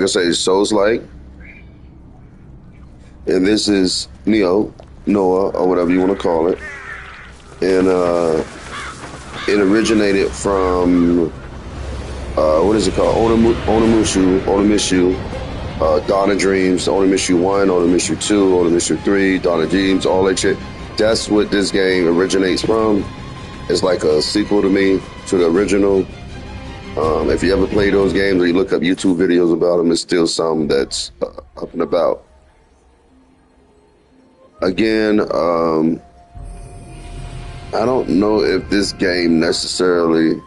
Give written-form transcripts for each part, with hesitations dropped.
I say, Souls-like, and this is Nioh, Noah, or whatever you want to call it, and it originated from what is it called? Onimushu, Dawn of Dreams, Onimushu 1, Onimushu 2, Onimushu 3, Dawn of Dreams, all that shit. That's what this game originates from. It's like a sequel to me, to the original. If you ever play those games or you look up YouTube videos about them, it's still something that's up and about. Again, I don't know if this game necessarily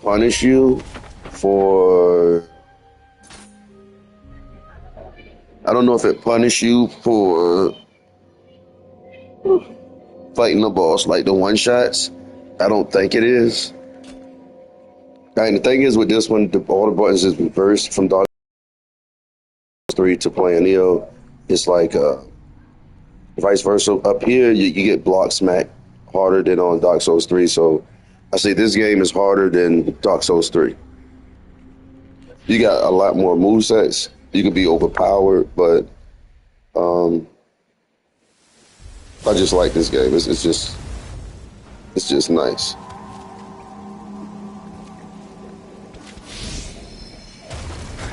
punish you for. I don't know if it punish you for fighting the boss like the one shots. I don't think it is. And the thing is with this one, all the buttons is reversed from Dark Souls 3 to playing Nioh. It's like vice versa. Up here, you get block smack harder than on Dark Souls 3. So I say this game is harder than Dark Souls 3. You got a lot more movesets. You can be overpowered, but I just like this game. It's just nice.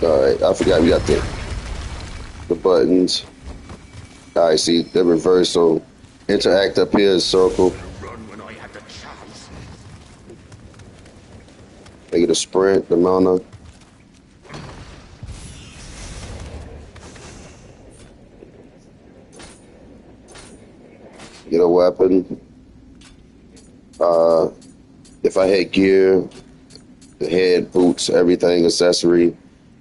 All right, I forgot we got the buttons. All right, see the reverse. So interact up here is circle. Make it a sprint. The mana. Get a weapon. If I had gear, the head, boots, everything, accessory.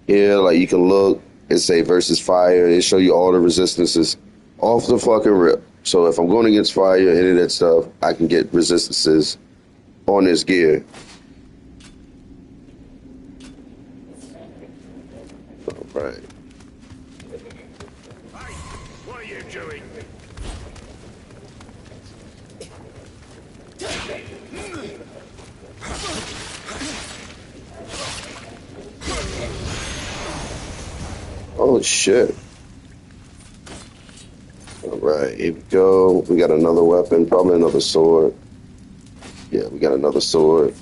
Here, like you can look and say versus fire. It show you all the resistances off the fucking rip. So if I'm going against fire, any of that stuff, I can get resistances on this gear. All right. What are you doing? Oh shit. All right, here we go. We got another weapon, probably another sword. Yeah, we got another sword.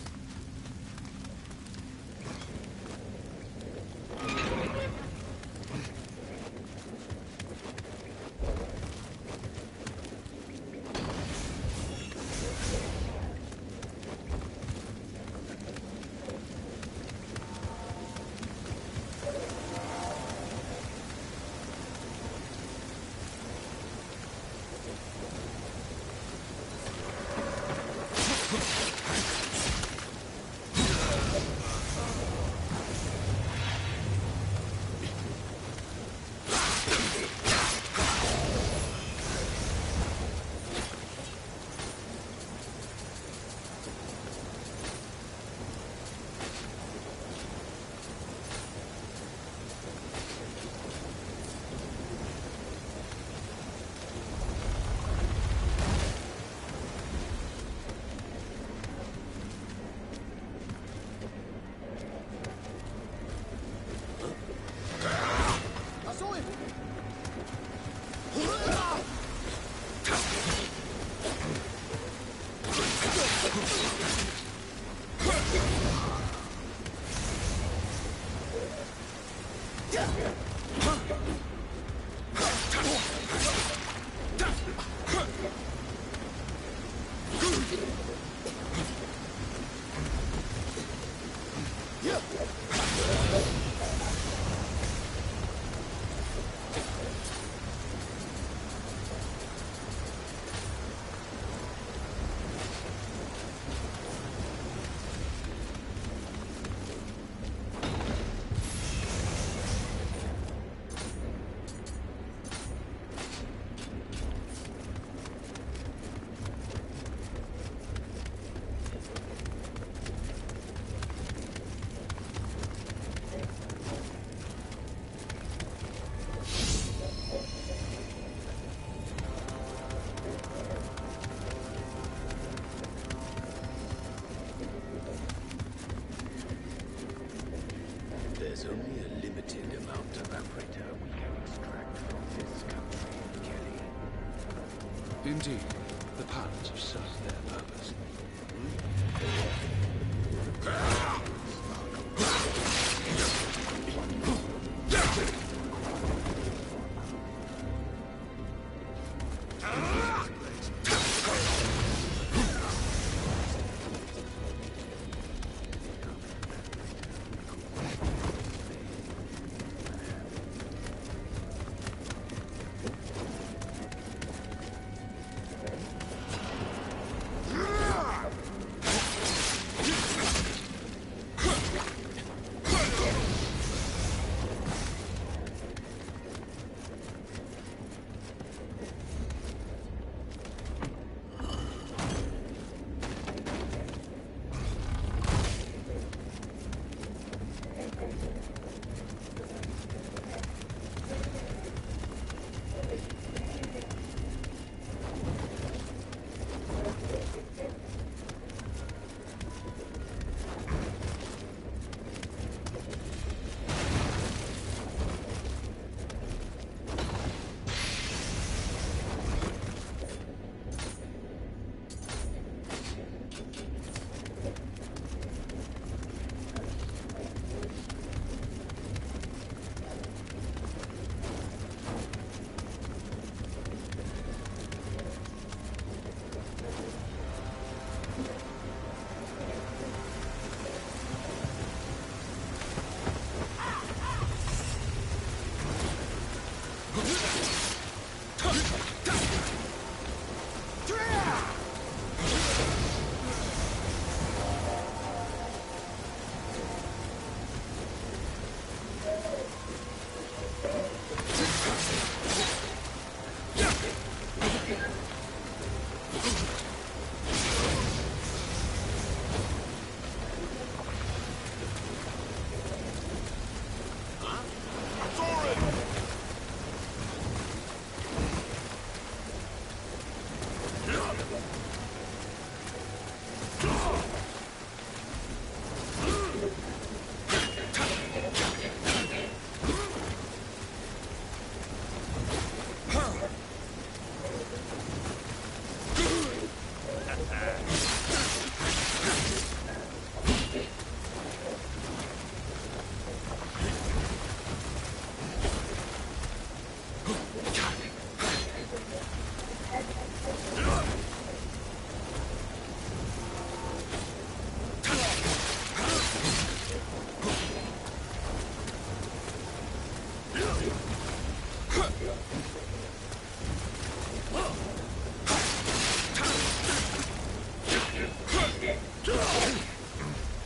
Indeed, the pilots have served their purpose.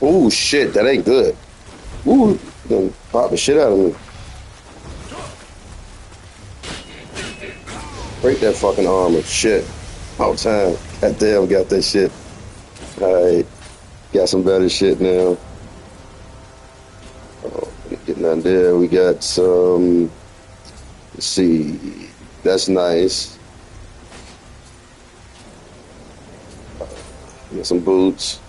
Oh shit, that ain't good. Ooh, gonna pop the shit out of me. Break that fucking armor. Shit. All time. Goddamn, got that shit. Alright. Got some better shit now. Oh, getting out there. We got some. Let's see. That's nice. We got some boots.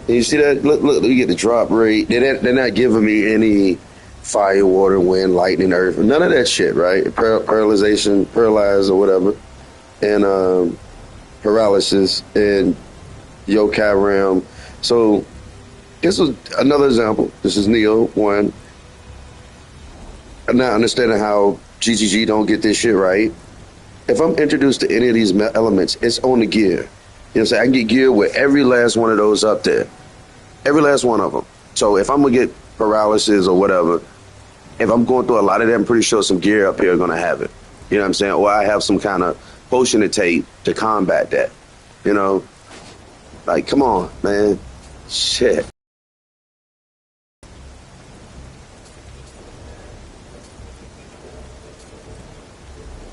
And you see that? Look, you get the drop rate. They're not giving me any fire, water, wind, lightning, earth. None of that shit, right? Paralyzation, paralyzed or whatever. And paralysis and yokai realm. So this was another example. This is Nioh 1. I'm not understanding how GGG don't get this shit right. If I'm introduced to any of these elements, it's on the gear. You know what I'm saying? I can get gear with every last one of those up there. Every last one of them. So if I'm going to get paralysis or whatever, if I'm going through a lot of them, I'm pretty sure some gear up here are going to have it. You know what I'm saying? Or I have some kind of potion to take to combat that. You know? Like, come on, man. Shit.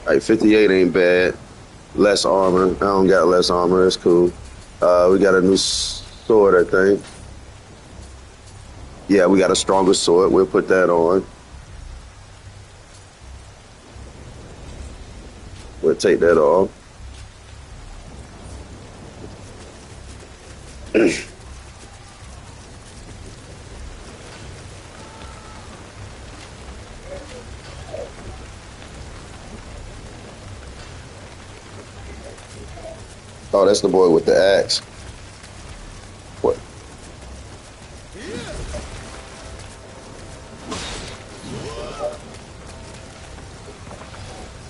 All right, 58 ain't bad. Less armor. I don't got less armor. That's cool. We got a new sword, I think. Yeah, we got a stronger sword. We'll put that on. We'll take that off. Oh, that's the boy with the axe. What?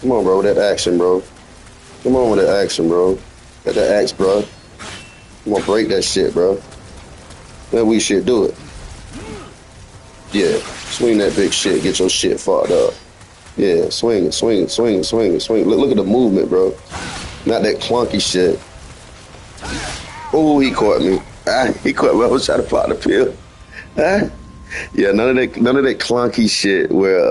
Come on, bro. That action, bro. Come on with that action, bro. Get that axe, bro. I'm gonna break that shit, bro. Then we should do it. Yeah. Swing that big shit. Get your shit fucked up. Yeah. Swing it, swing it, swing it, swing it, swing it. Look at the movement, bro. Not that clunky shit. Oh, he caught me. He caught me. I was trying to pop the pill. Yeah, none of that clunky shit where,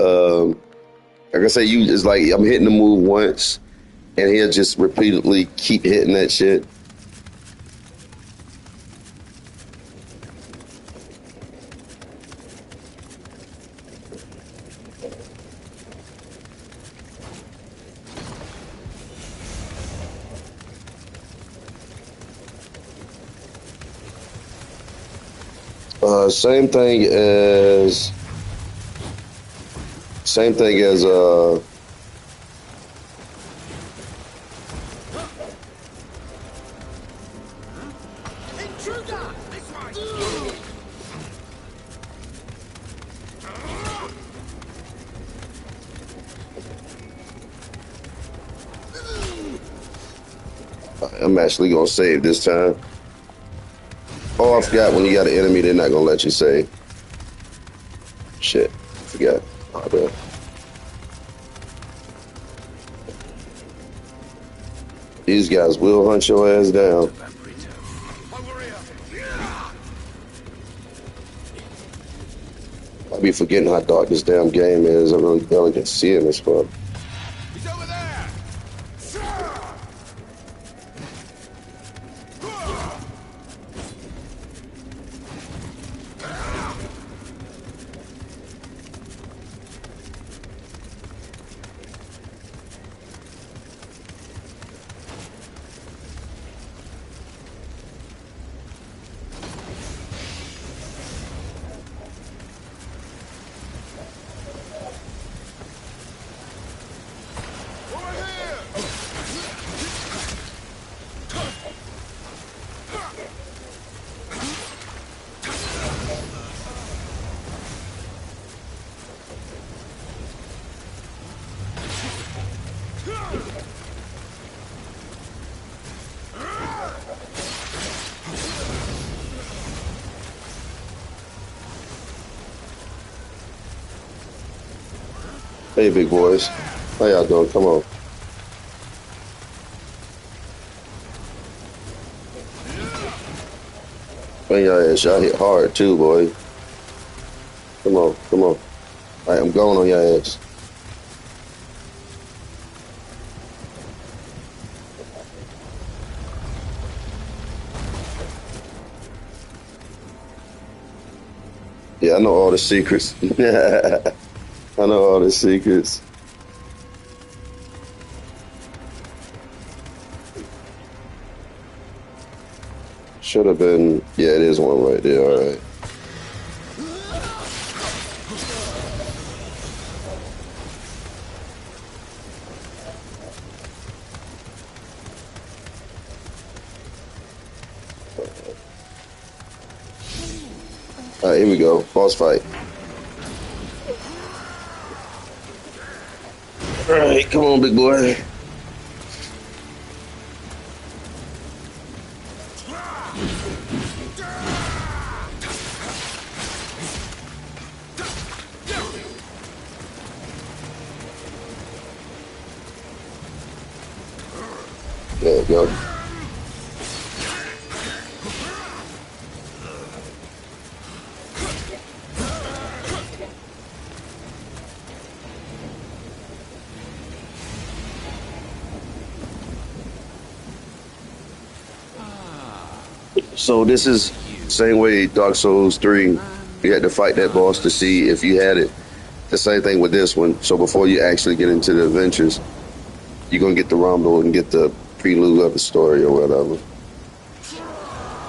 like I say, you just like I'm hitting the move once, and he'll just repeatedly keep hitting that shit. Same thing as I'm actually gonna save this time. Oh, I forgot when you got an enemy, they're not gonna let you save. Shit, forgot. Oh, man. These guys will hunt your ass down. I be forgetting how dark this damn game is. I really barely can see in this spot. He's over there! Hey, big boys. How y'all doing? Come on. Man, y'all hit hard too, boy. Come on, come on. All right, I'm going on your ass. Yeah, I know all the secrets. I know all the secrets. Should have been. Yeah, it is one right there. All right. All right, here we go. Boss fight. All right, come on, big boy. There you go. So this is same way Dark Souls 3, you had to fight that boss to see if you had it. The same thing with this one. So before you actually get into the adventures, you're going to get the rumble and get the prelude of the story or whatever.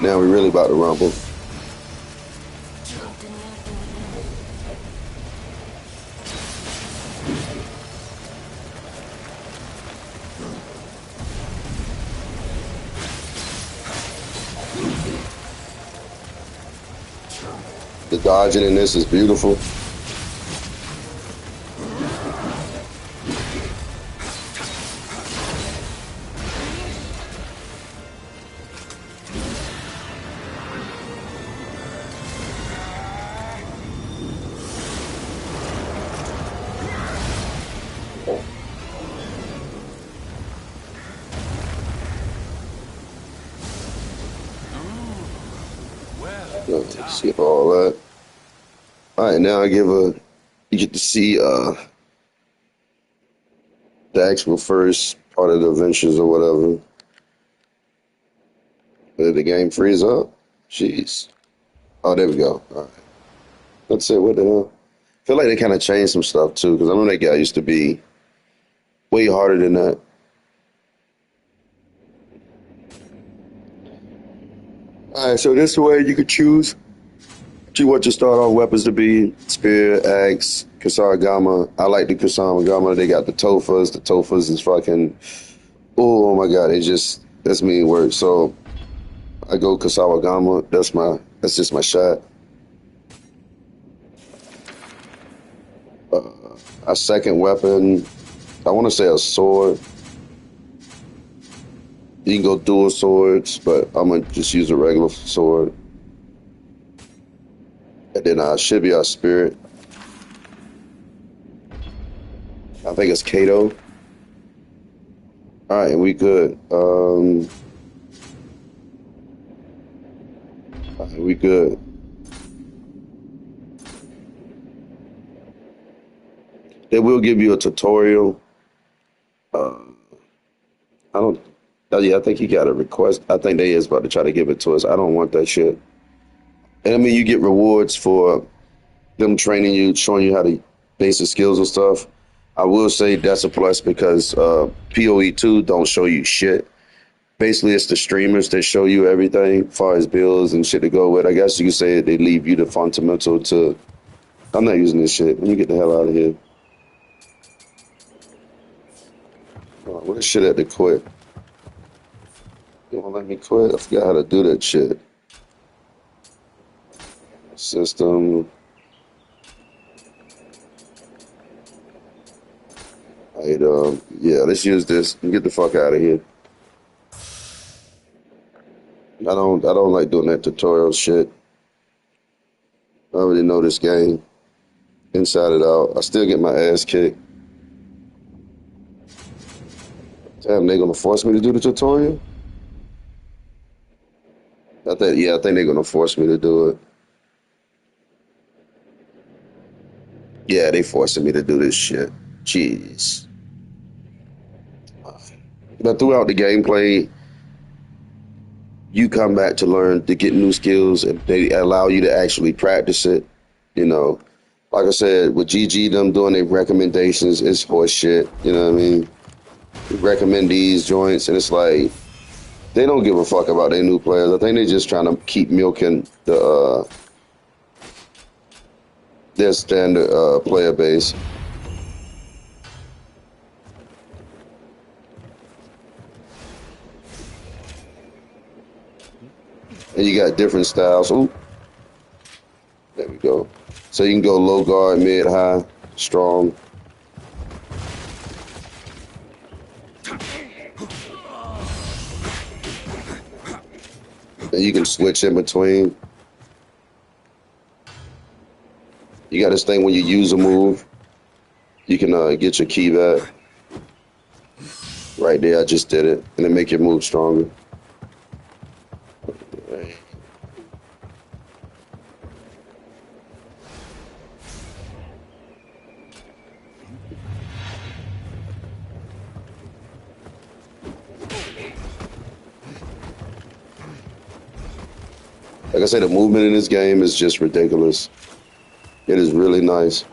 Now we're really about to rumble. Dodging in this is beautiful. Skip all that. All right, now you get to see the actual first part of the adventures or whatever. Did the game freeze up? Jeez. Oh, there we go. All right. That's it. What the hell? I feel like they kind of changed some stuff too, because I know that guy used to be way harder than that. All right, so this is where you could choose. Do you want your start off weapons to be spear, axe, kasaragama? I like the kasaragama. They got the tofas. The tofas is fucking. Oh my god, that's mean work. So I go kasaragama. That's just my shot. A second weapon, I want to say a sword. You can go dual swords, but I'm gonna just use a regular sword. And then should be our spirit. I think it's Kato. All right, and we good. All right, we good. They will give you a tutorial. I don't. Oh yeah, I think he got a request. I think they is about to try to give it to us. I don't want that shit. And I mean, you get rewards for them training you, showing you how to basic skills and stuff. I will say that's a plus because PoE2 don't show you shit. Basically, it's the streamers that show you everything as far as bills and shit to go with. I guess you could say they leave you the fundamental to. I'm not using this shit. Let me get the hell out of here. Oh, where's shit at to quit? You won't let me quit? I forgot how to do that shit. System. Right, yeah, let's use this and get the fuck out of here. I don't like doing that tutorial shit. I already know this game inside and out. I still get my ass kicked. Damn, they gonna force me to do the tutorial? I think they're gonna force me to do it. Yeah, they forcing me to do this shit. Jeez. But throughout the gameplay, you come back to learn to get new skills, and they allow you to actually practice it. You know, like I said, with GG them doing their recommendations, it's horse shit. You know what I mean? We recommend these joints, and it's like they don't give a fuck about their new players. I think they're just trying to keep milking their standard player base. And you got different styles. Ooh, there we go. So you can go low guard, mid, high, strong. And you can switch in between. You got this thing when you use a move, you can get your key back. Right there, I just did it. And it make your move stronger. Like I said, the movement in this game is just ridiculous. It is really nice.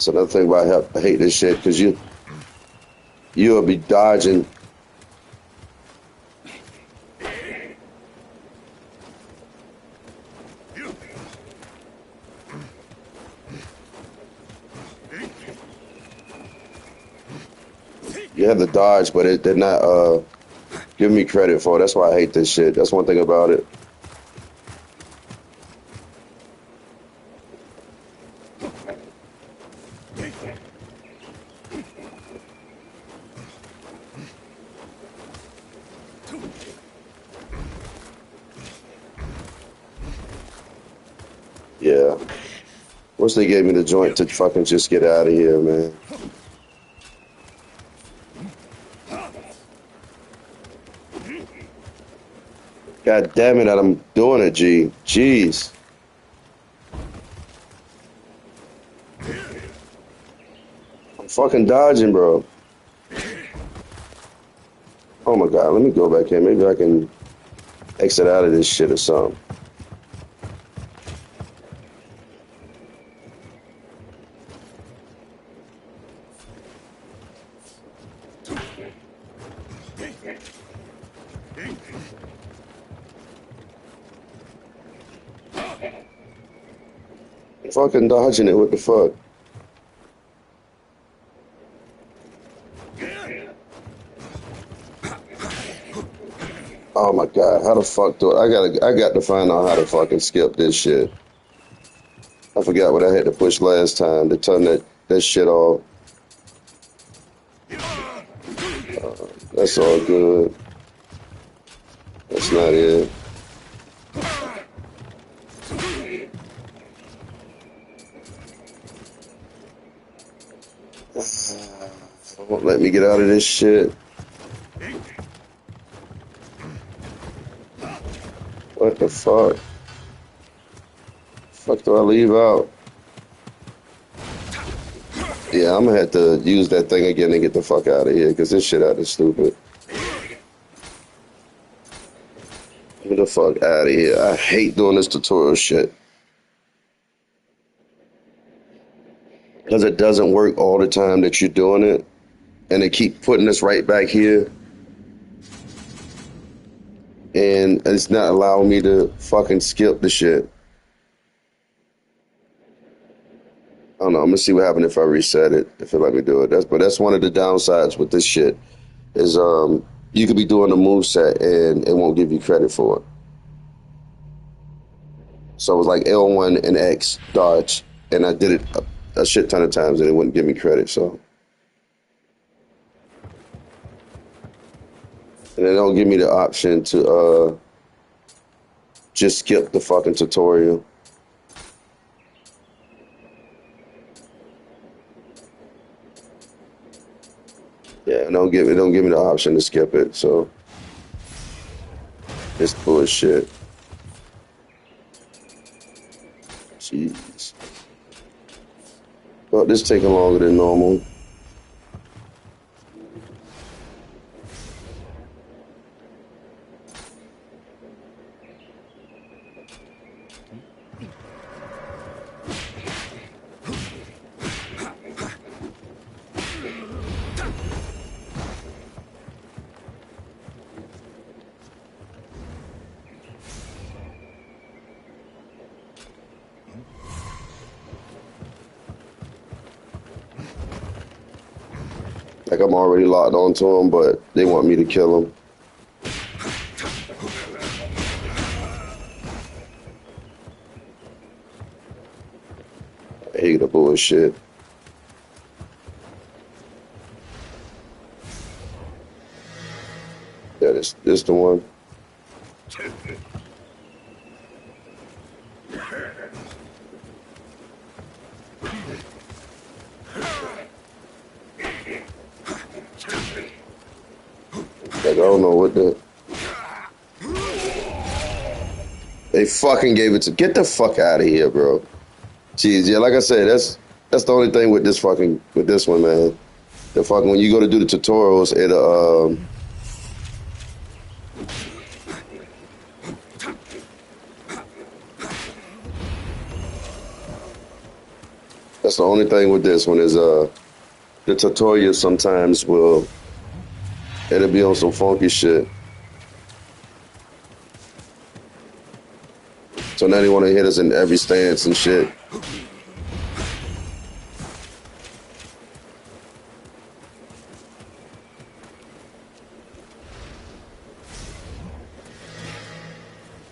That's another thing why I hate this shit, because you'll be dodging. You have to dodge, but they're not giving me credit for it. That's why I hate this shit. That's one thing about it. Yeah. Wish they gave me the joint to fucking just get out of here, man. God damn it, I'm doing it, G. Jeez. I'm fucking dodging, bro. Oh my god, let me go back here. Maybe I can exit out of this shit or something. I'm fucking dodging it, what the fuck? Oh my god, how the fuck do I got to find out how to fucking skip this shit. I forgot what I had to push last time to turn that shit off. That's all good. That's not it. Won't let me get out of this shit. What the fuck? Fuck do I leave out? Yeah, I'm gonna have to use that thing again and get the fuck out of here, because this shit out is stupid. Get the fuck out of here. I hate doing this tutorial shit. Because it doesn't work all the time that you're doing it. And they keep putting us right back here. And it's not allowing me to fucking skip the shit. I don't know. I'm gonna see what happens if I reset it, if it let me do it. That's one of the downsides with this shit is you could be doing a moveset and it won't give you credit for it. So it was like L1 and X dodge, and I did it a shit ton of times and it wouldn't give me credit. So, and they don't give me the option to just skip the fucking tutorial. Yeah, don't give me the option to skip it. So it's bullshit. Jeez. Well, this is taking longer than normal. Like I'm already locked onto them, but they want me to kill them. I hate the bullshit. Yeah, this the one. Like, I don't know what they fucking gave it to. Get the fuck out of here, bro. Jeez, yeah, like I said, that's the only thing with this one, man. The fucking when you go to do the tutorials, That's the only thing with this one is the tutorial sometimes it'll be on some funky shit. So now they want to hit us in every stance and shit.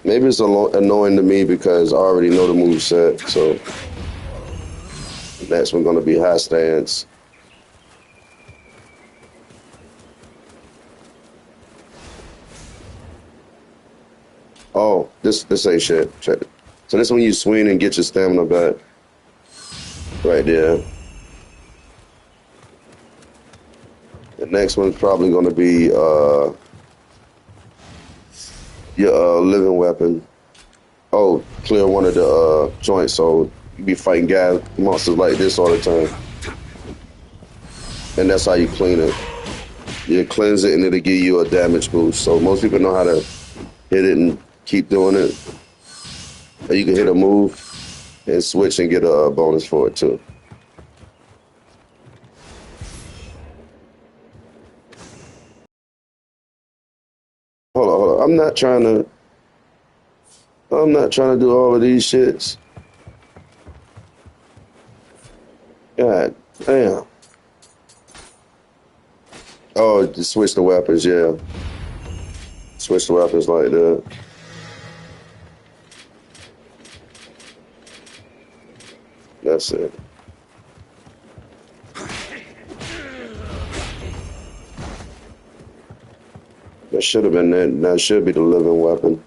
Maybe it's annoying to me because I already know the move set, so next one's gonna be high stance. Oh, this ain't shit. Check it. So this one you swing and get your stamina back. Right there. The next one's probably gonna be your living weapon. Oh, clear one of the joints, so you be fighting monsters like this all the time. And that's how you clean it. You cleanse it and it'll give you a damage boost. So most people know how to hit it and keep doing it. Or you can hit a move and switch and get a bonus for it too. Hold on. I'm not trying to do all of these shits. God damn. Oh, just switch the weapons, yeah. Switch the weapons like that. That's it. That should have been that. That should be the living weapon.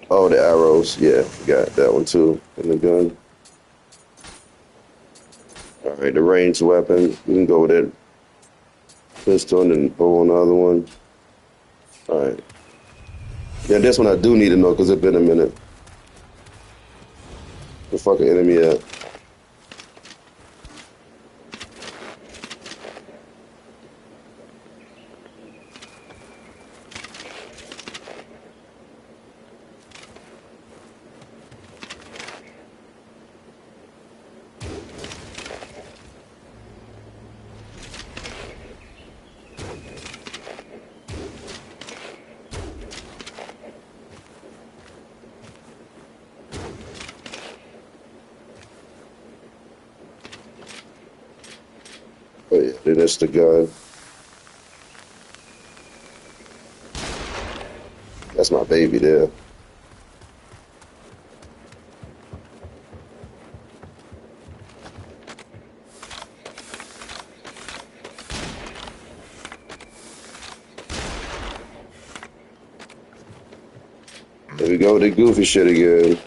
Oh, the arrows. Yeah, forgot that one too. And the gun. All right, the ranged weapon. We can go with that pistol and then bow on the other one. All right. Yeah, this one I do need to know because it's been a minute. The fucking enemy at? Oh yeah, then it's the gun. That's my baby there. There we go with the goofy shit again.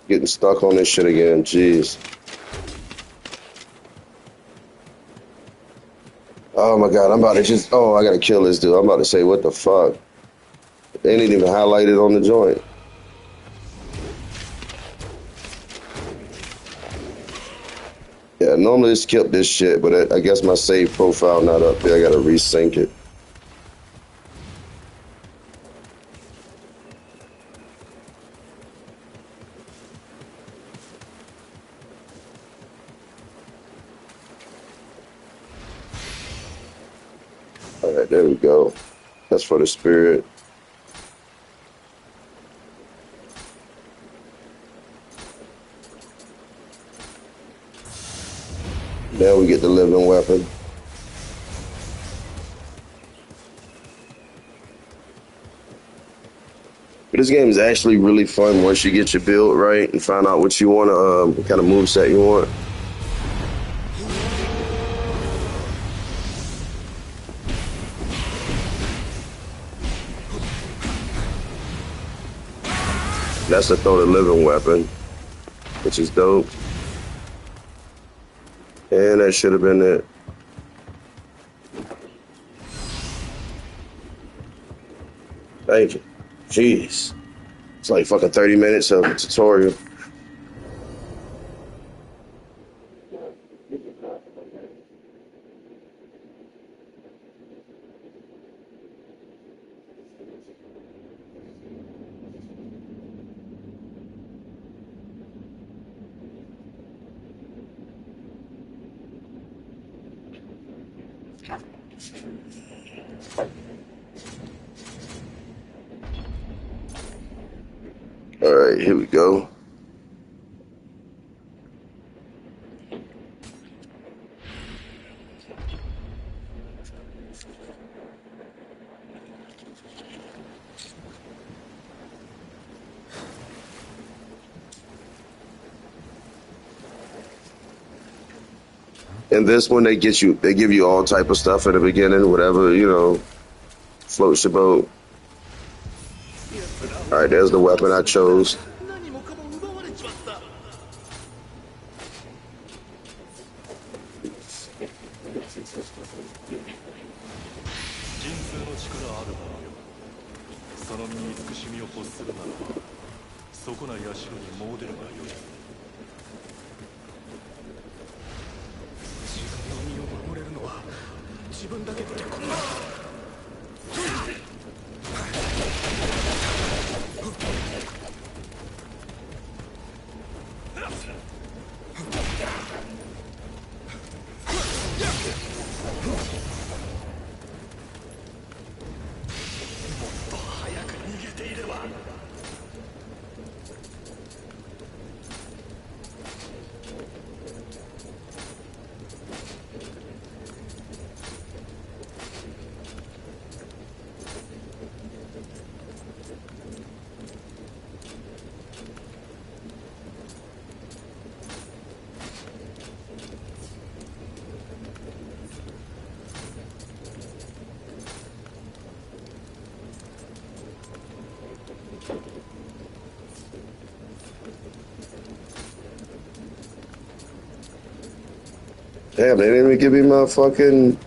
Getting stuck on this shit again, jeez. Oh my god, I'm about to I gotta kill this dude. I'm about to say, what the fuck? They didn't even highlight it on the joint. Yeah, normally it's skip this shit, but I guess my save profile not up there. I gotta resync it. All right, there we go. That's for the spirit. Now we get the living weapon. But this game is actually really fun once you get your build right and find out what you want, what kind of moveset you want. That's to throw the living weapon, which is dope. And that should have been it. Thank you. Jeez. It's like fucking 30 minutes of a tutorial. All right, here we go. And this one, they give you all type of stuff at the beginning, whatever, you know, floats your boat. All right, there's the weapon I chose. 何もかも奪われちまった。 人数の力ある者よ。その身に慈しみを欲するならば、そこな社に詣でるがよい。自分の身を守れるのは自分だけってことだ。 Damn, they didn't even give me my fucking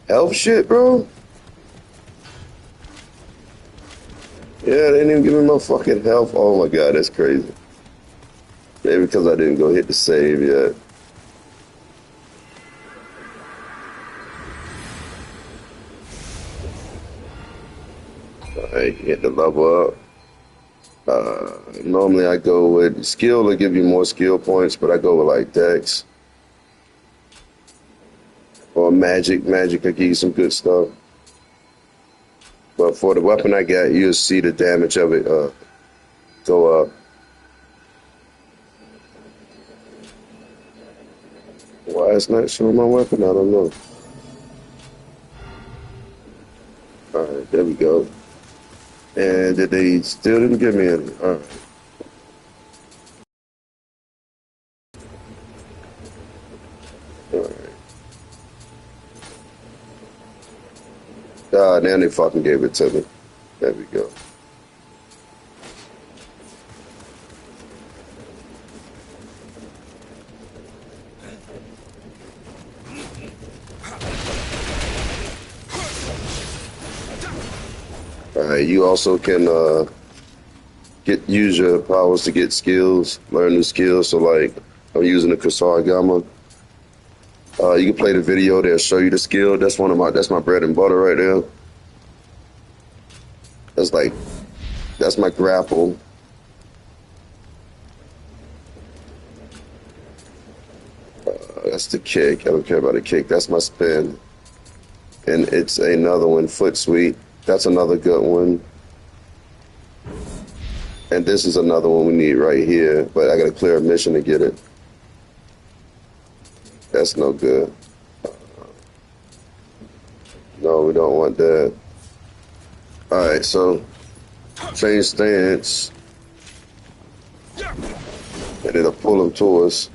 health shit, bro. Yeah, they didn't even give me my fucking health. Oh my god, that's crazy. Maybe because I didn't go hit the save yet. Alright, hit the level up. Normally I go with skill to give you more skill points, but I go with like dex. Or magic. Magic could give you some good stuff. But for the weapon I got, you'll see the damage of it go up. Why it's not showing my weapon? I don't know. Alright, there we go. And they still didn't give me any. Alright. Alright. Ah, now they fucking gave it to me. There we go. Alright, you also can use your powers to get skills, learn new skills. So like I'm using the Kusarigama. You can play the video, they'll show you the skill. That's my bread and butter right there. That's my grapple. That's the kick. I don't care about the kick. That's my spin. And it's another one, foot sweep. That's another good one. And this is another one we need right here, but I gotta clear a mission to get it. That's no good. No, we don't want that. Alright, so change stance. And it'll pull him to us.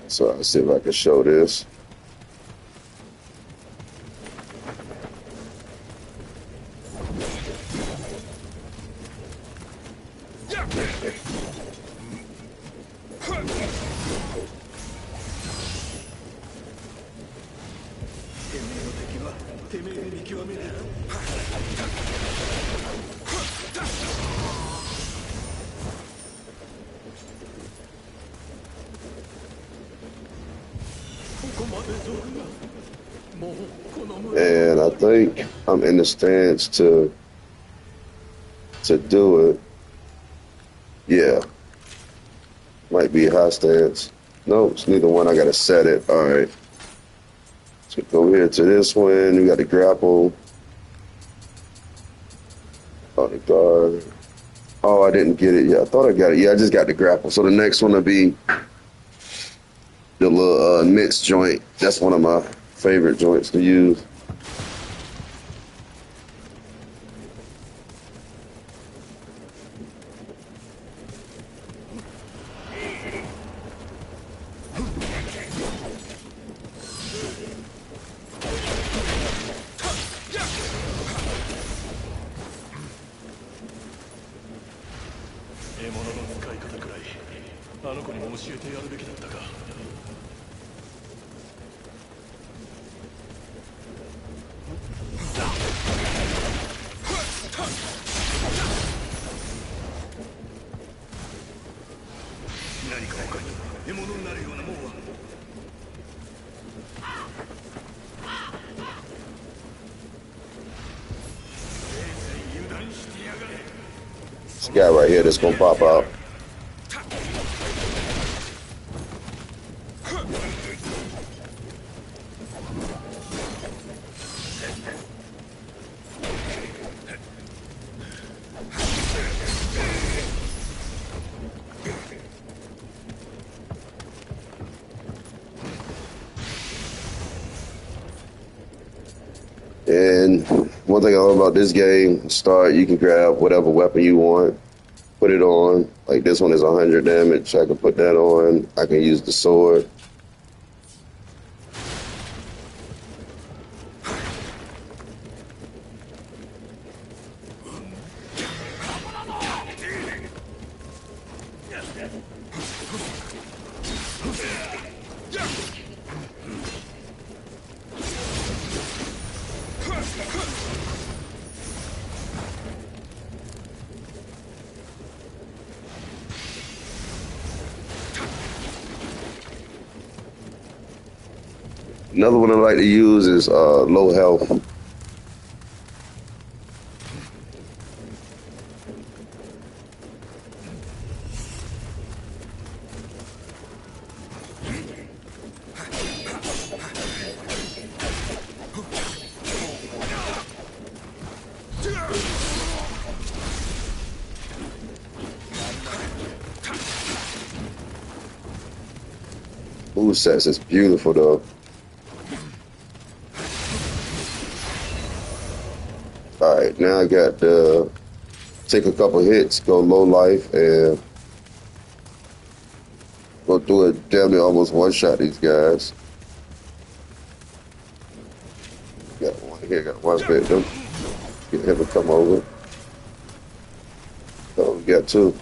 So I'll see if I can show this. And I think I'm in the stance to do it. Yeah. Might be a high stance. No, it's neither one. I gotta set it. All right. So go here to this one. We got the grapple. Oh, the guard. Oh, I didn't get it. Yeah, I thought I got it. Yeah, I just got the grapple. So the next one will be the little mince joint. That's one of my favorite joints to use. This guy right here that's gonna pop out. And one thing I love about this game, you can grab whatever weapon you want, put it on. Like this one is 100 damage. I can put that on. I can use the sword. Another one I like to use is low health. Move sets is beautiful though. All right, now I got to take a couple hits, go low life, and go through it. Damn near almost one shot these guys. Got one here, got one victim. Get him to come over. Oh, we got two.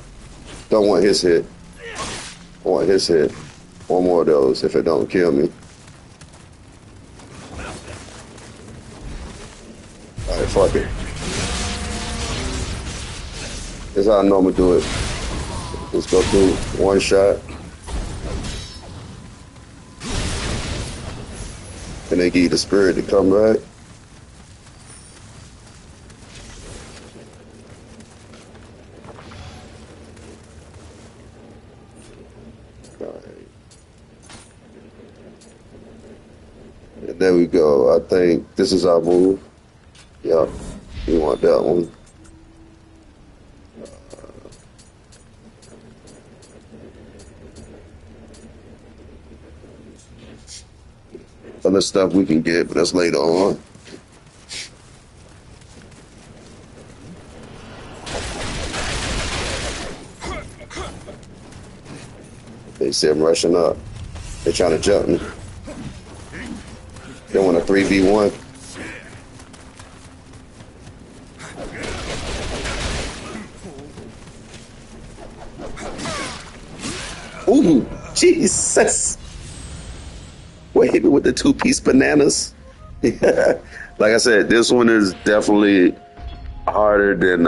Don't want his hit. I want his hit. One more of those if it don't kill me. Alright, fuck it. This is how I normally do it. Let's go through one shot. And they give you the spirit to come back. And there we go. I think this is our move. Yep. We want that one. Other stuff we can get, but that's later on. They see I'm rushing up. They're trying to jump me. They want a 3v1. Ooh, Jesus. What hit me with the 2-piece bananas? Yeah. Like I said, this one is definitely harder than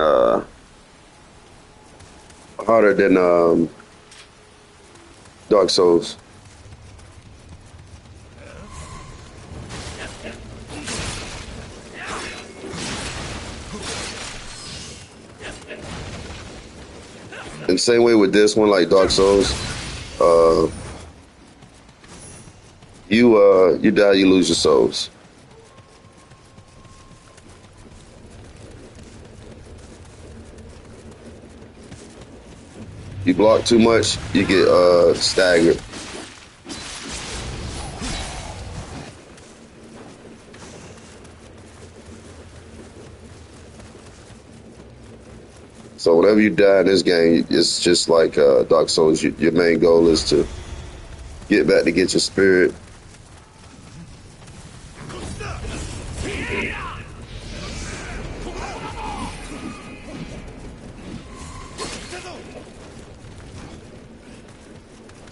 Dark Souls. And same way with this one, like Dark Souls. Uh, you die, you lose your souls. You block too much, you get staggered. So whenever you die in this game, it's just like Dark Souls. Your main goal is to get back to get your spirit.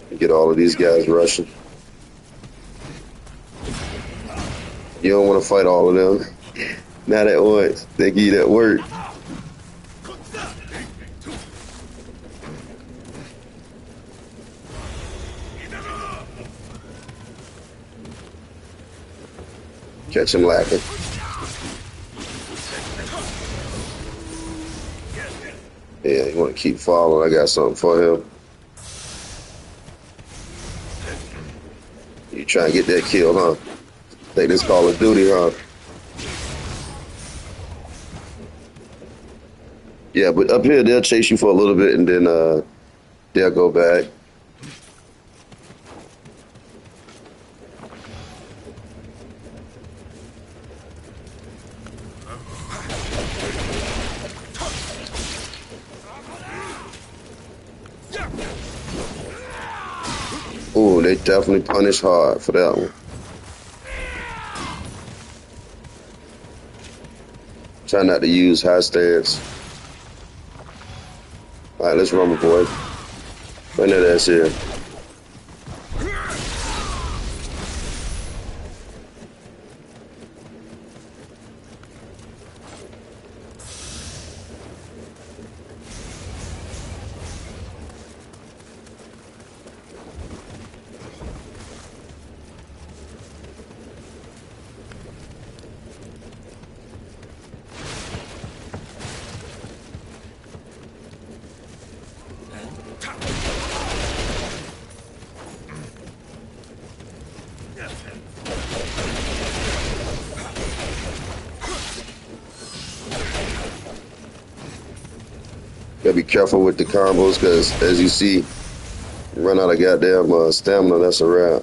And get all of these guys rushing. You don't want to fight all of them. Not at once. They give you that work. Catch him lacking. Yeah, you want to keep following. I got something for him. You try and get that kill, huh? Think this Call of Duty, huh? Yeah, but up here they'll chase you for a little bit and then they'll go back. Oh, they definitely punish hard for that one. Try not to use high stance. All right, let's rumble, boy. Bring that ass here. Gotta be careful with the combos because, as you see, you run out of goddamn stamina, that's a wrap.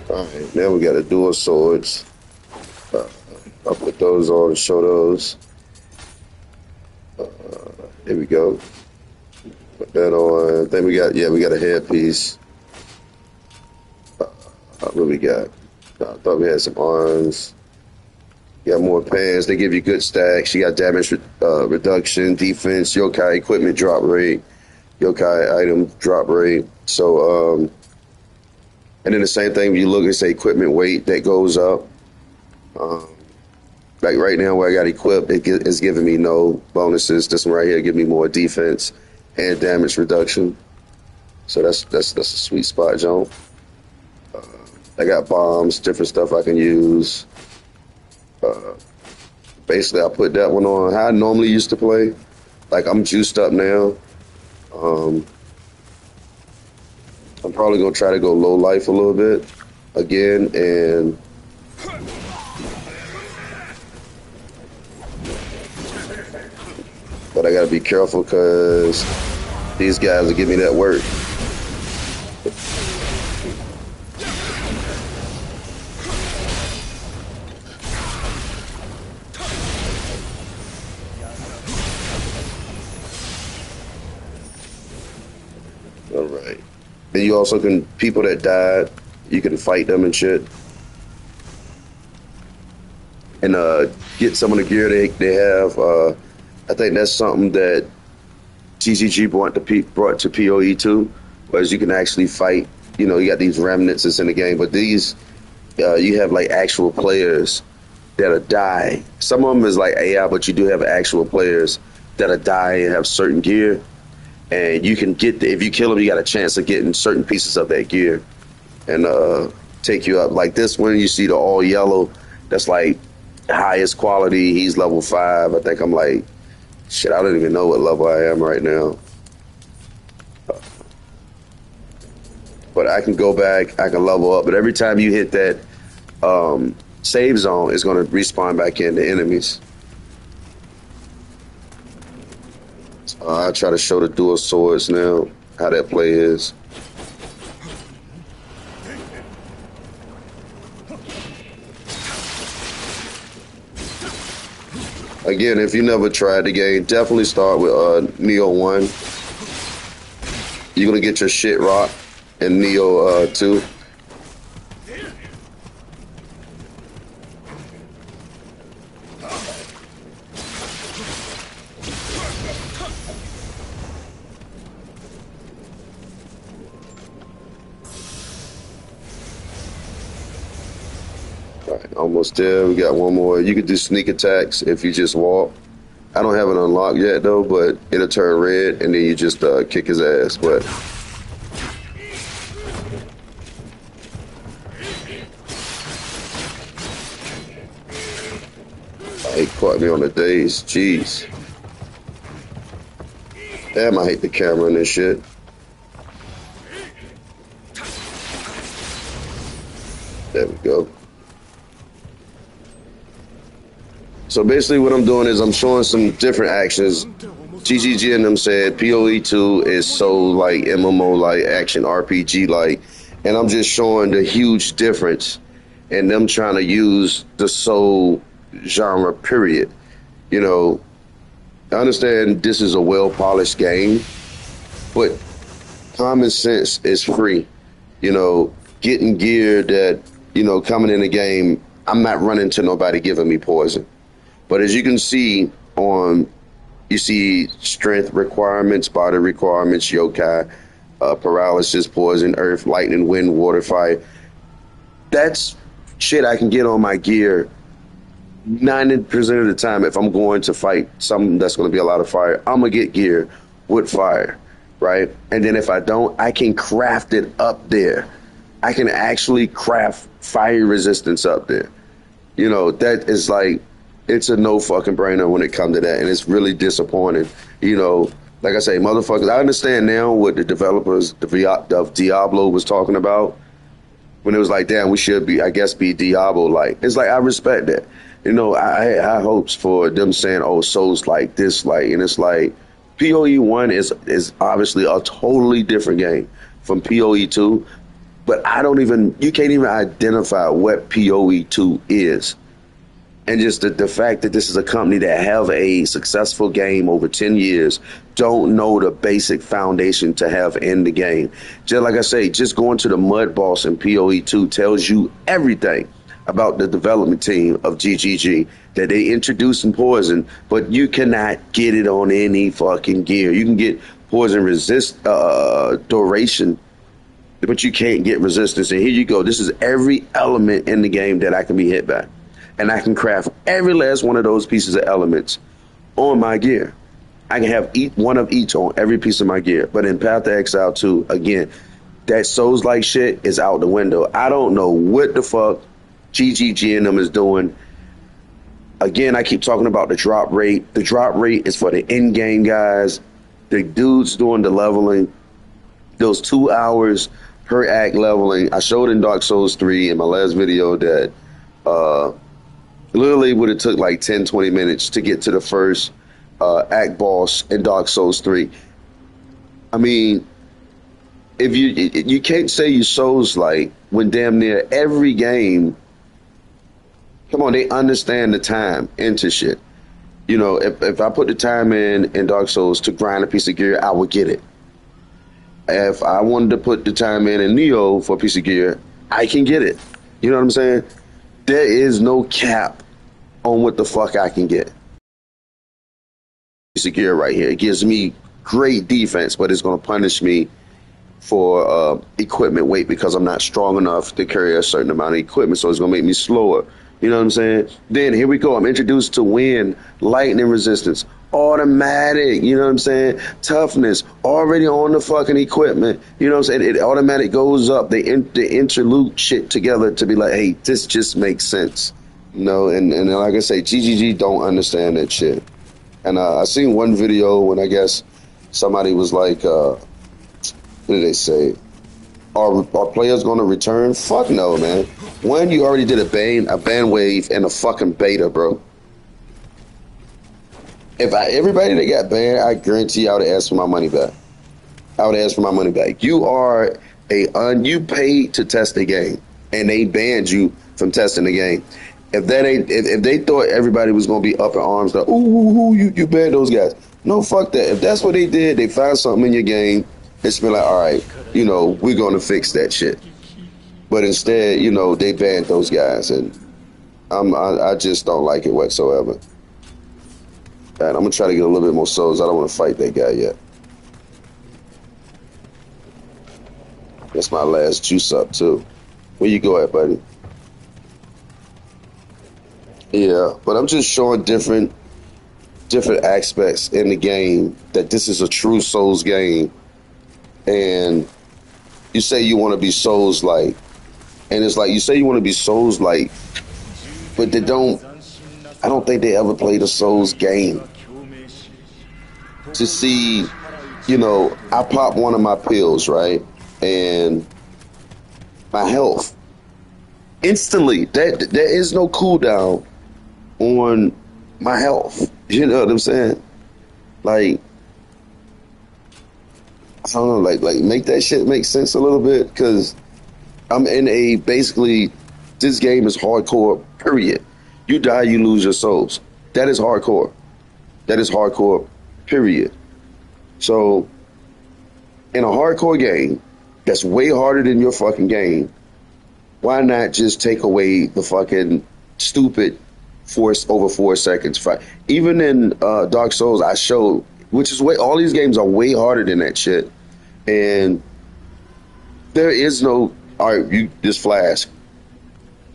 Alright, now we got the dual swords. I'll put those on and show those. Here we go. Put that on. I think we got a headpiece. What we got? I thought we had some arms. Got more pants. They give you good stacks. You got damage reduction, defense, yokai equipment drop rate, yokai item drop rate. So, and then the same thing when you look and say equipment weight that goes up. Like right now where I got equipped, it's giving me no bonuses. This one right here give me more defense and damage reduction. So that's a sweet spot, Joan. I got bombs, different stuff I can use. Basically, I put that one on how I normally used to play. Like I'm juiced up now. I'm probably gonna try to go low life a little bit again, and but I gotta be careful because these guys will give me that work. All right. Then you also can, people that died, you can fight them and shit. and get some of the gear they have. I think that's something that TCG brought to PoE 2, whereas you can actually fight. You know, you got these remnants that's in the game, but these you have like actual players that'll die. Some of them is like AI, but you do have actual players that'll die and have certain gear, and you can get if you kill them, you got a chance of getting certain pieces of that gear and take you up. Like this one, you see the all yellow. That's like highest quality. He's level 5. I think I'm like shit. I don't even know what level I am right now. But I can go back. I can level up. But every time you hit that save zone, it's going to respawn back into enemies. I try to show the dual swords now, how that play is. Again, if you never tried the game, definitely start with Nioh 1. You're going to get your shit rocked in Nioh 2. Right, almost there. We got one more. You could do sneak attacks if you just walk. I don't have it unlocked yet though, but it'll turn red and then you just kick his ass. But he caught me on the days. Jeez. Damn, I hate the camera and this shit. There we go. So basically what I'm doing is I'm showing some different actions. GGG and them said PoE 2 is so like MMO like action RPG like, and I'm just showing the huge difference in them trying to use the soul genre period. You know, I understand this is a well-polished game, but common sense is free. You know, getting gear that, you know, coming in the game, I'm not running to nobody giving me poison. But as you can see you see strength requirements, body requirements, yokai, paralysis, poison, earth, lightning, wind, water, fire. That's shit I can get on my gear 90% of the time. If I'm going to fight something that's going to be a lot of fire, I'm going to get gear with fire, right? And then if I don't, I can craft it up there. I can actually craft fire resistance up there. You know, that is like, it's a no fucking brainer when it comes to that, and it's really disappointing. You know, like I say, motherfuckers, I understand now what the developers of Diablo was talking about when it was like, damn, we should be, I guess, be Diablo-like. It's like, I respect that. You know, I had high hopes for them saying, oh, Souls like this, like, and it's like, PoE 1 is obviously a totally different game from PoE 2, but you can't even identify what PoE 2 is. And just the fact that this is a company that have a successful game over 10 years, don't know the basic foundation to have in the game. Just like I say, just going to the mud boss in PoE 2 tells you everything about the development team of GGG, that they introducing poison, but you cannot get it on any fucking gear. You can get poison duration, but you can't get resistance. And here you go. This is every element in the game that I can be hit by. And I can craft every last one of those pieces of elements on my gear. I can have one of each on every piece of my gear. But in Path to Exile 2, again, that Souls-like shit is out the window. I don't know what the fuck GGG and them is doing. Again, I keep talking about the drop rate. The drop rate is for the in-game guys. The dudes doing the leveling, those 2 hours per act leveling. I showed in Dark Souls 3 in my last video that literally would have took like 10, 20 minutes to get to the first act boss in Dark Souls 3. I mean, if you can't say you Souls like when damn near every game, come on, they understand the time into shit. You know, if I put the time in Dark Souls to grind a piece of gear, I would get it. If I wanted to put the time in Nioh for a piece of gear, I can get it. You know what I'm saying? There is no cap on what the fuck I can get. Secure right here. It gives me great defense, but it's going to punish me for equipment weight because I'm not strong enough to carry a certain amount of equipment, so it's going to make me slower. You know what I'm saying? Then here we go. I'm introduced to wind, lightning resistance, automatic, you know what I'm saying? Toughness, already on the fucking equipment. You know what I'm saying? It automatic goes up. They interlude shit together to be like, hey, this just makes sense. You know, and like I say, GGG don't understand that shit. And I seen one video when I guess somebody was like, what did they say? Are players going to return? Fuck no, man. One, you already did a ban wave and a fucking beta, bro. If everybody that got banned, I guarantee I would ask for my money back. I would ask for my money back. You are you paid to test the game, and they banned you from testing the game. If they thought everybody was gonna be up in arms, like, ooh, you banned those guys. No, fuck that. If that's what they did, they found something in your game. It's been like, all right, you know, we're gonna fix that shit. But instead, you know, they banned those guys, and I just don't like it whatsoever. And I'm gonna try to get a little bit more souls. I don't want to fight that guy yet. That's my last juice up too. Where you go at, buddy? Yeah, but I'm just showing different aspects in the game that this is a true Souls game. And you say you want to be Souls like, and it's like you say you want to be Souls like, but I don't think they ever played a Souls game. To see, you know, I pop one of my pills, right? And my health instantly, there is no cooldown on my health. You know what I'm saying? Like, I don't know, like make that shit make sense a little bit, because I'm in basically, this game is hardcore, period. You die, you lose your souls. That is hardcore. That is hardcore, period. So, in a hardcore game that's way harder than your fucking game, why not just take away the fucking stupid force over 4 seconds fight? Even in Dark Souls, I showed, which is all these games are way harder than that shit. And there is no, all right, you just flash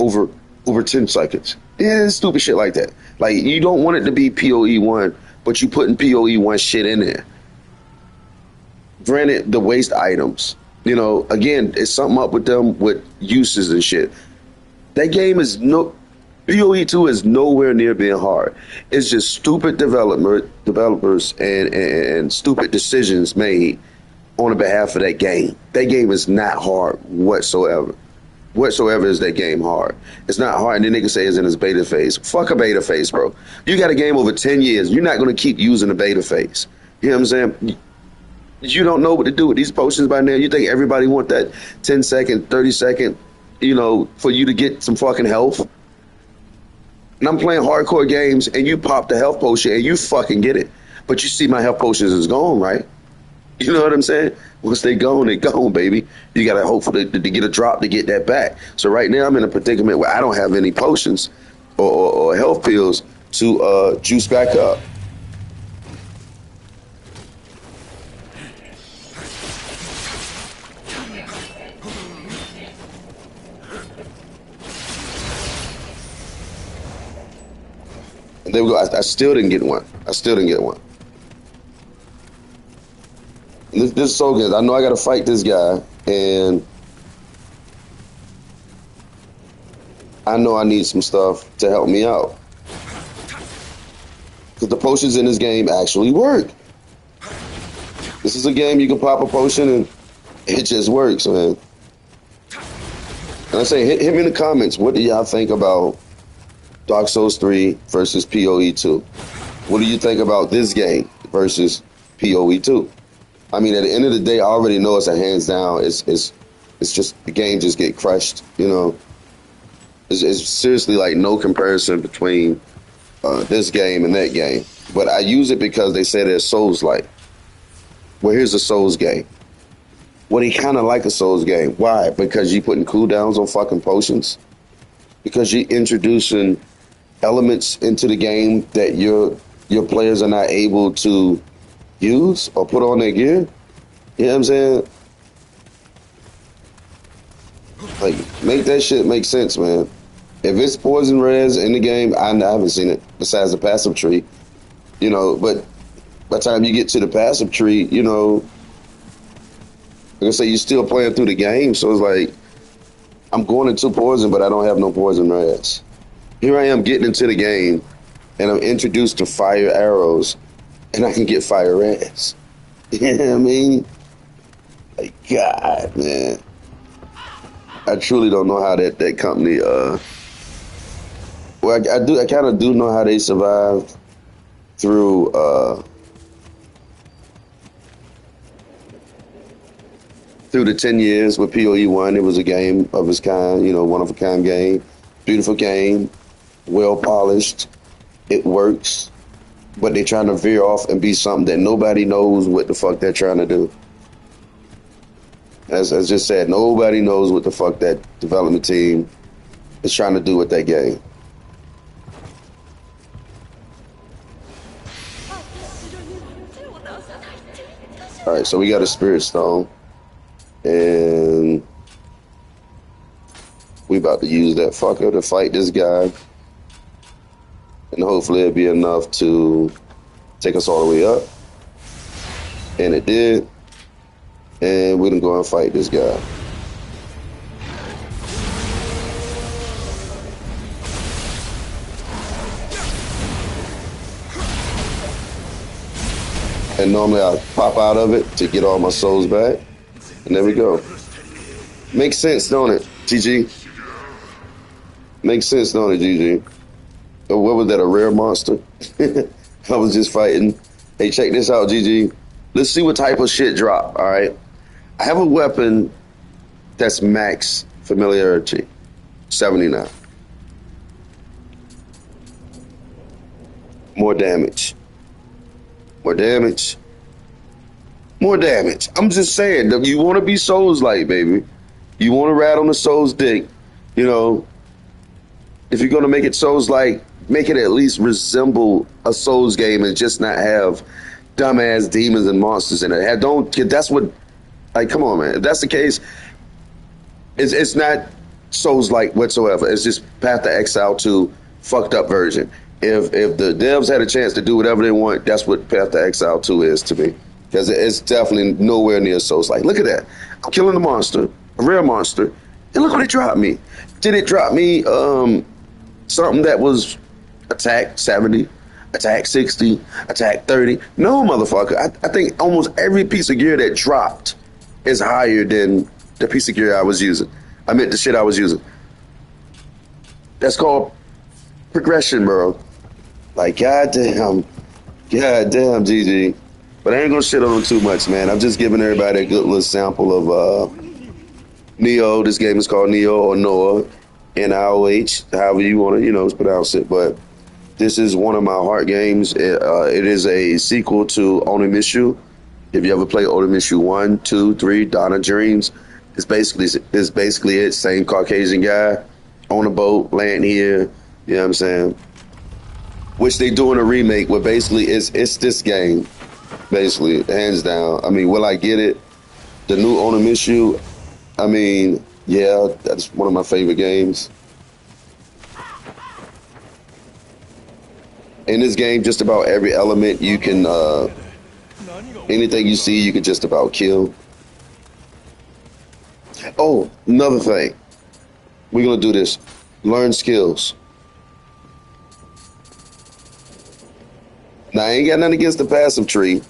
over 10 seconds. Yeah, stupid shit like that. Like, you don't want it to be PoE 1, but you putting PoE 1 shit in there. Granted, the waste items, you know, again, it's something up with them with uses and shit. That game is PoE 2 is nowhere near being hard. It's just stupid developers and stupid decisions made on the behalf of that game. That game is not hard whatsoever. Whatsoever is that game hard. It's not hard, and then they can say it's in its beta phase. Fuck a beta phase, bro. You got a game over 10 years. You're not going to keep using the beta phase. You know what I'm saying? You don't know what to do with these potions by now. You think everybody want that 10-second, 30-second, you know, for you to get some fucking health? And I'm playing hardcore games, and you pop the health potion, and you fucking get it. But you see my health potions is gone, right? You know what I'm saying? Once they gone, baby. You got to hope to get a drop to get that back. So right now I'm in a predicament where I don't have any potions or health pills to juice back up. And there we go. I still didn't get one. This is so good. I know I got to fight this guy, and I know I need some stuff to help me out. Because the potions in this game actually work. This is a game you can pop a potion and it just works, man. And I say, hit me in the comments. What do y'all think about Dark Souls 3 versus PoE 2? What do you think about this game versus PoE 2? I mean, at the end of the day, I already know it's a hands down. It's just the game just get crushed. You know, it's seriously like no comparison between this game and that game. But I use it because they say they're Souls like. Well, here's a Souls game. Well, they kind of like a Souls game. Why? Because you putting cooldowns on fucking potions. Because you're introducing elements into the game that your players are not able to use or put on their gear. You know what I'm saying? Like, make that shit make sense, man. If it's poison res in the game, I haven't seen it besides the passive tree, you know. But by the time you get to the passive tree, you know, like I say, you're still playing through the game. So it's like, I'm going into poison, but I don't have no poison res. Here I am getting into the game, and I'm introduced to fire arrows, and I can get fire res. You know what I mean? Like, God, man. I truly don't know how that company, well, I kind of do know how they survived through, through the 10 years with PoE1. It was a game of its kind, you know, one of a kind game. Beautiful game, well polished. It works, but they're trying to veer off and be something that nobody knows what the fuck they're trying to do. As I just said, nobody knows what the fuck that development team is trying to do with that game. All right, so we got a spirit stone, and we about to use that fucker to fight this guy, and hopefully it'll be enough to take us all the way up. And it did. And we're gonna go and fight this guy. And normally I pop out of it to get all my souls back. And there we go. Makes sense, don't it, GG? Makes sense, don't it, GG? Oh, what was that, a rare monster? I was just fighting. Hey, check this out, GG. Let's see what type of shit drop, all right? I have a weapon that's max familiarity, 79. More damage. More damage. More damage. I'm just saying, you want to be Souls-like, baby. You want to rat on the Souls dick. You know, if you're going to make it Souls-like, make it at least resemble a Souls game and just not have dumbass demons and monsters in it. That's what, like, come on, man. If that's the case, it's not Souls-like whatsoever. It's just Path to Exile 2 fucked up version. If the devs had a chance to do whatever they want, that's what Path to Exile 2 is to me. Because it's definitely nowhere near Souls-like. Look at that. I'm killing a monster, a rare monster, and look what it dropped me. Did it drop me something that was attack 70, attack 60, attack 30? No, motherfucker. I think almost every piece of gear that dropped is higher than the piece of gear I was using. I meant the shit I was using. That's called progression, bro. Like, goddamn, GG. But I ain't gonna shit on them too much, man. I'm just giving everybody a good little sample of Nioh. This game is called Nioh or Noah, Nioh, however you want to, pronounce it. But this is one of my heart games. It is a sequel to Onimushu. If you ever play Onimushu 1, 2, 3, Dawn of Dreams, it's basically it. Same Caucasian guy on a boat, land here. You know what I'm saying? Which they doing a remake where basically it's this game, basically, hands down. I mean, will I get it? The new Onimushu, I mean, yeah, that's one of my favorite games. In this game, just about every element you can, anything you see, you can just about kill. Oh, another thing. We're going to do this. Learn skills. Now, I ain't got nothing against the passive tree,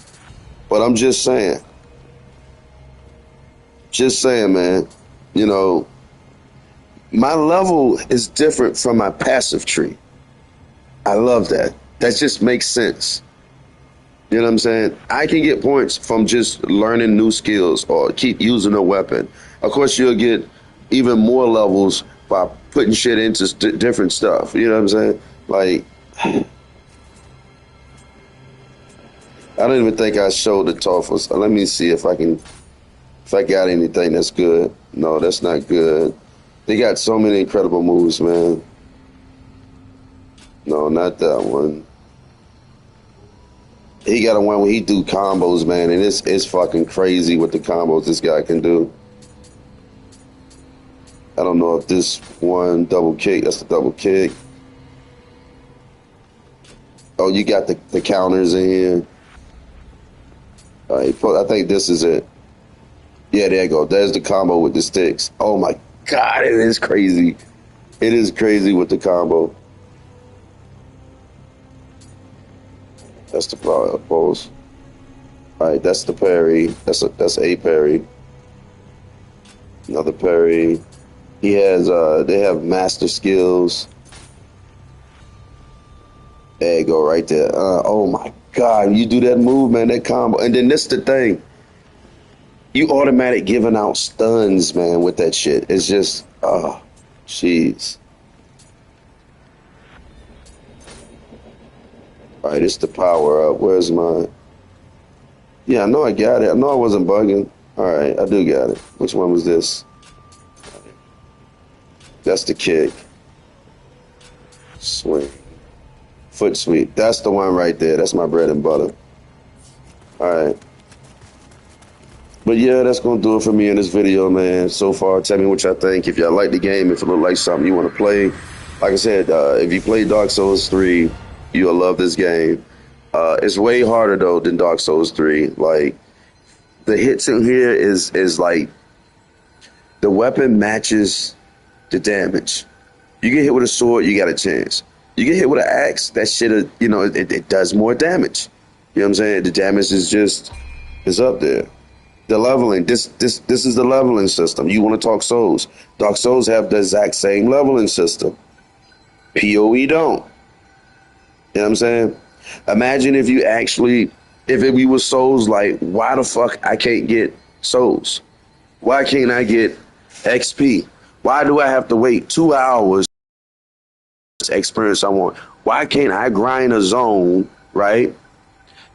but I'm just saying. Just saying, man. You know, my level is different from my passive tree. I love that. That just makes sense. You know what I'm saying? I can get points from just learning new skills or keep using a weapon. Of course, you'll get even more levels by putting shit into different stuff. You know what I'm saying? Like, I don't even think I showed the Toffles. Let me see if I got anything that's good. No, that's not good. They got so many incredible moves, man. No, not that one. He got a one where he do combos, man, and it's fucking crazy what the combos this guy can do. I don't know if this one double kick, that's the double kick. Oh, you got the counters in here. All right, I think this is it. Yeah, there you go. There's the combo with the sticks. Oh my God, it is crazy. It is crazy with the combo. That's the pose. All right, that's the parry. That's a parry. Another parry. He has they have master skills. There you go, right there. Oh my God, you do that move, man, that combo. And then this the thing. You automatic giving out stuns, man, with that shit. It's just, oh, jeez. All right, it's the power up. Where's my? Yeah, I know I got it. I know I wasn't bugging. All right, I do got it. Which one was this? That's the kick. Swing. Foot sweep. That's the one right there. That's my bread and butter. All right. But yeah, that's going to do it for me in this video, man. So far, tell me what y'all think. If y'all like the game, if it look like something you want to play. Like I said, if you play Dark Souls 3, you'll love this game. It's way harder, though, than Dark Souls 3. Like, the hits in here is like, the weapon matches the damage. You get hit with a sword, you got a chance. You get hit with an axe, that shit, you know, it does more damage. You know what I'm saying? The damage is up there. The leveling, this is the leveling system. You want to talk Souls. Dark Souls have the exact same leveling system. PoE don't. You know what I'm saying? Imagine if you actually, if we were Souls, like, why the fuck I can't get Souls? Why can't I get XP? Why do I have to wait 2 hours to experience I want? Why can't I grind a zone, right?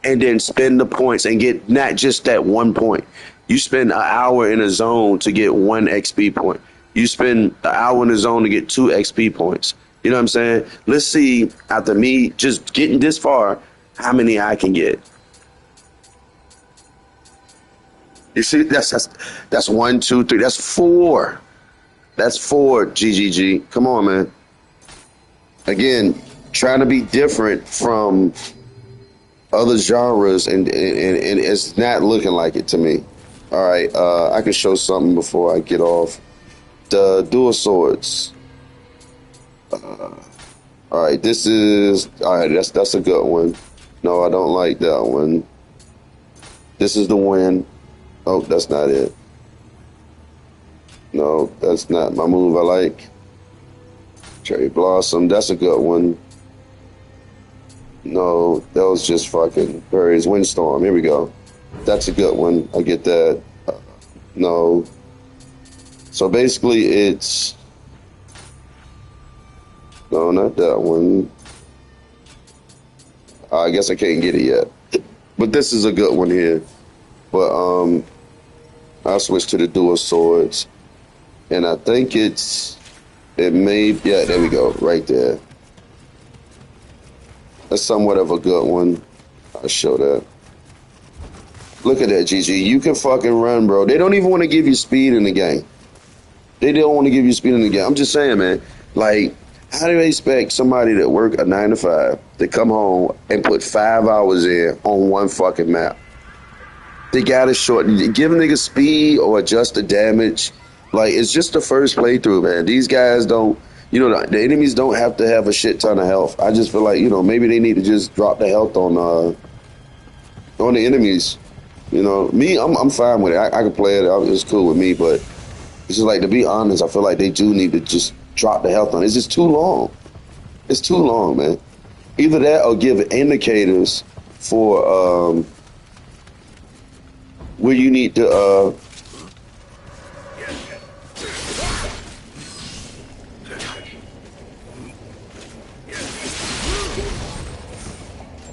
And then spend the points and get not just that 1 point. You spend an hour in a zone to get 1 XP point. You spend an hour in a zone to get 2 XP points. You know what I'm saying? Let's see, after me just getting this far, how many I can get. You see, that's 1, 2, 3. That's 4. That's 4, GGG. Come on, man. Again, trying to be different from other genres, and it's not looking like it to me. All right, I can show something before I get off. The dual swords. All right, this is all right. That's a good one. No, I don't like that one. This is the win. Oh, that's not it. No, that's not my move. I like Cherry Blossom. That's a good one. No, that was just fucking Barry's Windstorm. Here we go. That's a good one. I get that. No. So basically it's... No, not that one. I guess I can't get it yet. But this is a good one here. But I'll switch to the dual swords. And I think it may... Yeah, there we go. Right there. That's somewhat of a good one. I'll show that. Look at that, GG. You can fucking run, bro. They don't even want to give you speed in the game. They don't want to give you speed in the game. I'm just saying, man. Like, how do they expect somebody that work a 9 to 5 to come home and put 5 hours in on one fucking map? They gotta shorten, give niggas speed or adjust the damage. Like, it's just the first playthrough, man. These guys don't, you know, the enemies don't have to have a shit ton of health. I just feel like, you know, maybe they need to just drop the health on the enemies. You know, me, I'm fine with it. I can play it. It's cool with me, but it's just like, to be honest, I feel like they do need to just drop the health on it. It's just too long. It's too long, man. Either that or give indicators for where you need to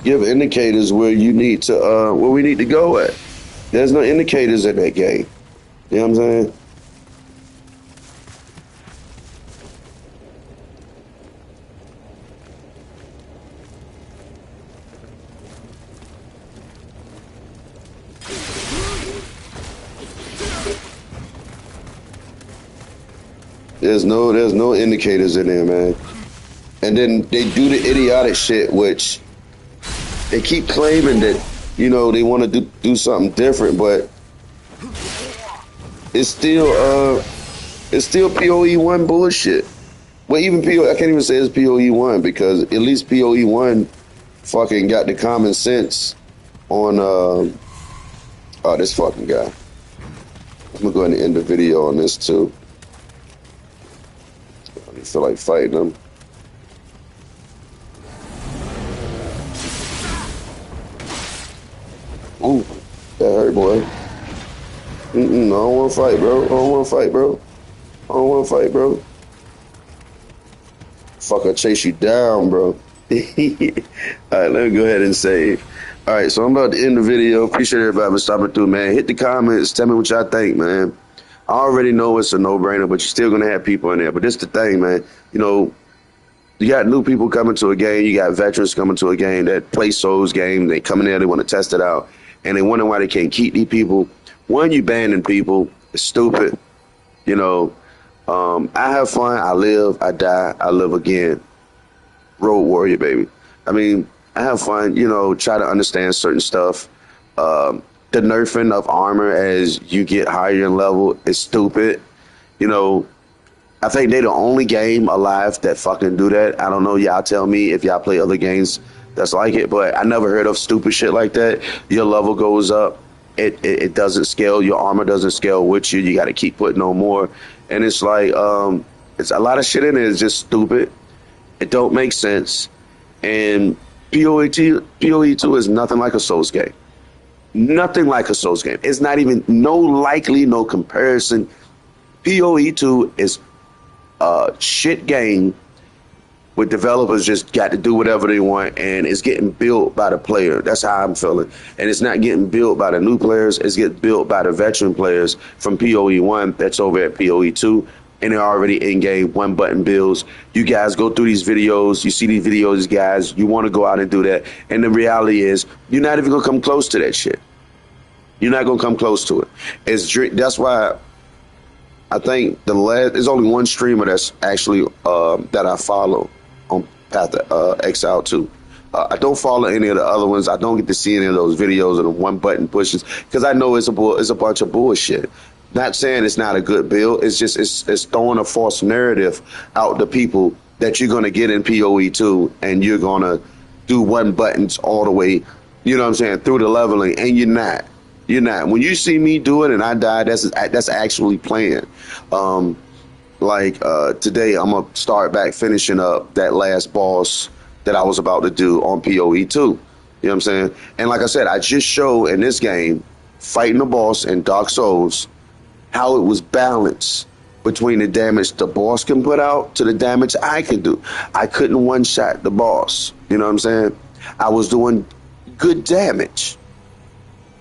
give indicators where you need to where we need to go at. There's no indicators in that game. You know what I'm saying? there's no indicators in there, man. And then they do the idiotic shit, which they keep claiming that, you know, they want to do something different, but it's still PoE1 bullshit. Well, even I can't even say it's PoE1 because at least PoE1 fucking got the common sense on this fucking guy. I'm gonna go ahead and end the video on this too. I don't feel like fighting him. Ooh, that hurt, boy. I don't want to fight, bro. I don't want to fight, bro. I don't want to fight, bro. Fuck, I chase you down, bro. All right, let me go ahead and save. All right, so I'm about to end the video. Appreciate everybody for stopping through, man. Hit the comments. Tell me what y'all think, man. I already know it's a no-brainer, but you're still going to have people in there. But this the thing, man. You know, you got new people coming to a game. You got veterans coming to a game that play Souls game. They come in there, they want to test it out. And they wonder why they can't keep these people. One, you banning people. It's stupid. You know, I have fun. I live. I die. I live again. Road warrior, baby. I mean, I have fun. You know, try to understand certain stuff. The nerfing of armor as you get higher in level is stupid. You know, I think they're the only game alive that fucking do that. I don't know. Y'all tell me if y'all play other games that's like it, but I never heard of stupid shit like that. Your level goes up. It doesn't scale. Your armor doesn't scale with you. You got to keep putting on more. And it's like, it's a lot of shit in it is just stupid. It don't make sense. And PoE2 is nothing like a Souls game. Nothing like a Souls game. It's not even, no comparison. PoE2 is a shit game with developers just got to do whatever they want, and it's getting built by the player. That's how I'm feeling. And it's not getting built by the new players. It's getting built by the veteran players from PoE1 that's over at PoE2, and they're already in-game one-button builds. You guys go through these videos. You see these videos, guys. You want to go out and do that. And the reality is you're not even going to come close to that shit. You're not going to come close to it. That's why I think there's only one streamer that's actually that I follow on Path to Exile 2. I don't follow any of the other ones. I don't get to see any of those videos of the one button pushes because I know it's a bunch of bullshit. Not saying it's not a good build. It's just it's throwing a false narrative out to people that you're gonna get in PoE2 and you're gonna do one buttons all the way. You know what I'm saying, through the leveling, and you're not. You're not. When you see me do it and I die, that's actually playing. Today I'm gonna start back finishing up that last boss that I was about to do on PoE2. You know what I'm saying? And like I said, I just showed in this game, fighting the boss in Dark Souls, how it was balanced between the damage the boss can put out to the damage I can do. I couldn't one-shot the boss. You know what I'm saying? I was doing good damage.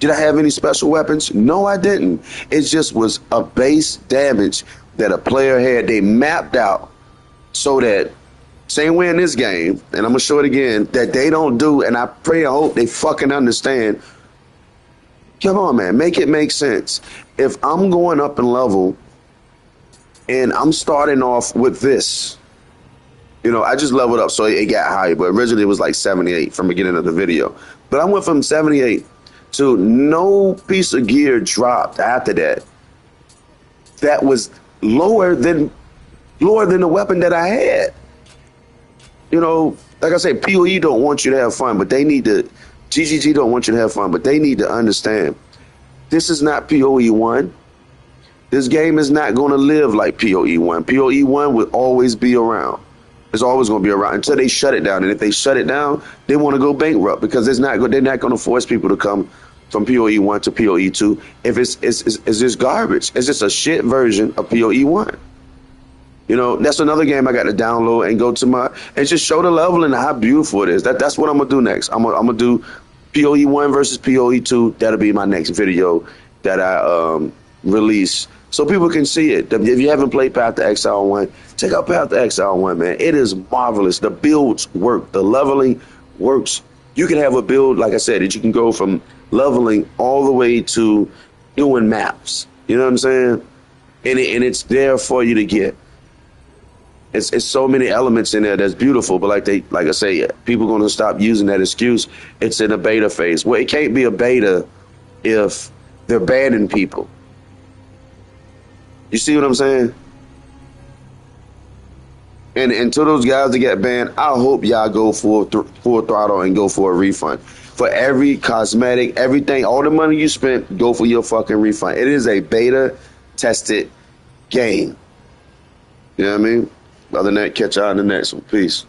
Did I have any special weapons? No, I didn't. It just was a base damage that a player had. They mapped out so that, same way in this game, and I'm going to show it again, that they don't do, and I pray and hope they fucking understand. Come on, man. Make it make sense. If I'm going up in level and I'm starting off with this, you know, I just leveled up so it got higher, but originally it was like 78 from the beginning of the video. But I went from 78 to no piece of gear dropped after that. That was lower than the weapon that I had. You know, like I said, PoE don't want you to have fun, but they need to, GGG don't want you to have fun, but they need to understand this is not PoE1. This game is not going to live like PoE1. PoE1 will always be around. It's always going to be around until they shut it down. And if they shut it down, they want to go bankrupt because they're not going to force people to come from PoE1 to PoE2 if it's just garbage. It's just a shit version of PoE1. You know, that's another game I got to download and go to and just show the level and how beautiful it is. That's what I'm going to do next. I'm gonna do PoE1 versus PoE2. That'll be my next video that I release so people can see it. If you haven't played Path to Exile 1, check out Path to Exile 1, man. It is marvelous. The builds work. The leveling works. You can have a build, like I said, that you can go from leveling all the way to doing maps. You know what I'm saying? And it's there for you to get. It's so many elements in there that's beautiful, but like I say, people gonna stop using that excuse. It's in a beta phase. Well, it can't be a beta if they're banning people. You see what I'm saying? And to those guys that get banned, I hope y'all go full throttle and go for a refund. For every cosmetic, everything, all the money you spent, go for your fucking refund. It is a beta tested game. You know what I mean? Other than that, catch y'all in the next one. Peace.